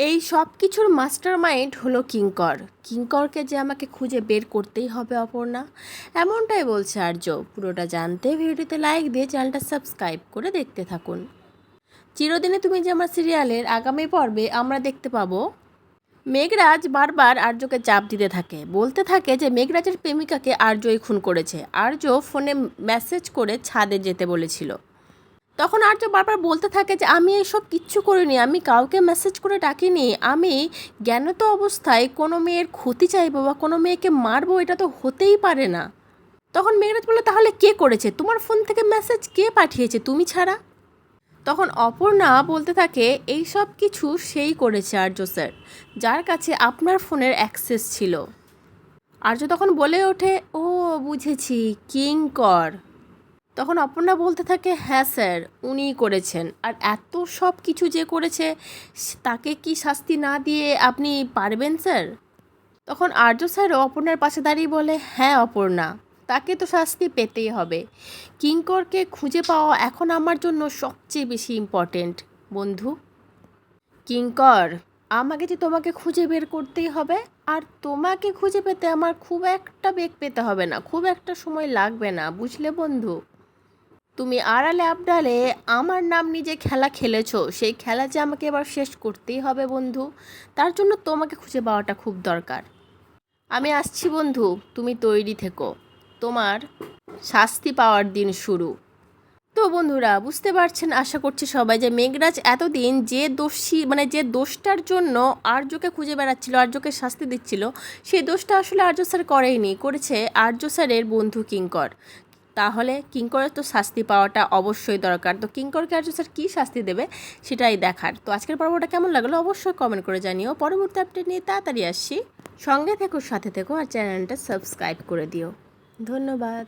এই সব কিছুর মাস্টারমাইন্ড হলো কিঙ্কর। কিঙ্করকে যে আমাকে খুঁজে বের করতেই হবে অপর্ণা, এমনটাই বলছে আর্য। পুরোটা জানতে ভিডিওটিতে লাইক দিয়ে চ্যানেলটা সাবস্ক্রাইব করে দেখতে থাকুন। চিরদিনে তুমি যে আমার সিরিয়ালের আগামী পর্বে আমরা দেখতে পাবো মেঘরাজ বারবার আর্যকে চাপ দিতে থাকে, বলতে থাকে যে মেঘরাজের প্রেমিকাকে আর্যই খুন করেছে। আর্য ফোনে মেসেজ করে ছাদে যেতে বলেছিল। তখন আর্য বারবার বলতে থাকে যে আমি এসব কিচ্ছু করিনি, আমি কাউকে মেসেজ করে ডাকিনি, আমি জ্ঞানত অবস্থায় কোনো মেয়ের ক্ষতি চাইবো বা কোনো মেয়েকে মারবো, এটা তো হতেই পারে না। তখন মেঘরাজ বলে, তাহলে কে করেছে? তোমার ফোন থেকে মেসেজ কে পাঠিয়েছে তুমি ছাড়া? তখন অপর্ণা বলতে থাকে এই সব কিছু সেই করেছে আর্য স্যার, যার কাছে আপনার ফোনের অ্যাক্সেস ছিল। আর্য তখন বলে ওঠে, ও বুঝেছি, কিঙ্কর। তখন অপর্ণা বলতে থাকে, হ্যাঁ স্যার, উনিই করেছেন। আর এত সব কিছু যে করেছে তাকে কি শাস্তি না দিয়ে আপনি পারবেন স্যার? তখন আর্য স্যারও অপর্ণার পাশে দাঁড়িয়ে বলে, হ্যাঁ অপর্ণা, তাকে তো শাস্তি পেতেই হবে। কিঙ্করকে খুঁজে পাওয়া এখন আমার জন্য সবচেয়ে বেশি ইম্পর্টেন্ট বন্ধু। কিঙ্কর, আমাকে যে তোমাকে খুঁজে বের করতেই হবে, আর তোমাকে খুঁজে পেতে আমার খুব একটা বেগ পেতে হবে না, খুব একটা সময় লাগবে না, বুঝলে বন্ধু? তুমি আড়ালে আবডালে আমার নাম নিজে খেলা খেলেছো, সেই খেলা যে আমাকে এবার শেষ করতেই হবে বন্ধু। তার জন্য তোমাকে খুঁজে পাওয়াটা খুব দরকার। আমি আসছি বন্ধু, তুমি তৈরি থেকো, তোমার শাস্তি পাওয়ার দিন শুরু। তো বন্ধুরা, বুঝতে পারছেন আশা করছি সবাই যে মেঘরাজ এতদিন যে দোষী যে দোষটার জন্য আর্যকে খুঁজে বেড়াচ্ছিল, আর্যকে শাস্তি দিচ্ছিল, সেই দোষটা আসলে আর্য স্যার করেইনি, করেছে আর্য স্যারের বন্ধু কিঙ্কর। তাহলে কিঙ্করের তো শাস্তি পাওয়াটা অবশ্যই দরকার। তো কিঙ্করকে আর্য স্যার কী শাস্তি দেবে সেটাই দেখার। তো আজকের পর্বটা কেমন লাগলো অবশ্যই কমেন্ট করে জানিও। পরবর্তী আপডেট নিয়ে তাড়াতাড়ি আসছি। সঙ্গে থেকো, সাথে থেকো, আর চ্যানেলটা সাবস্ক্রাইব করে দিও। ধন্যবাদ।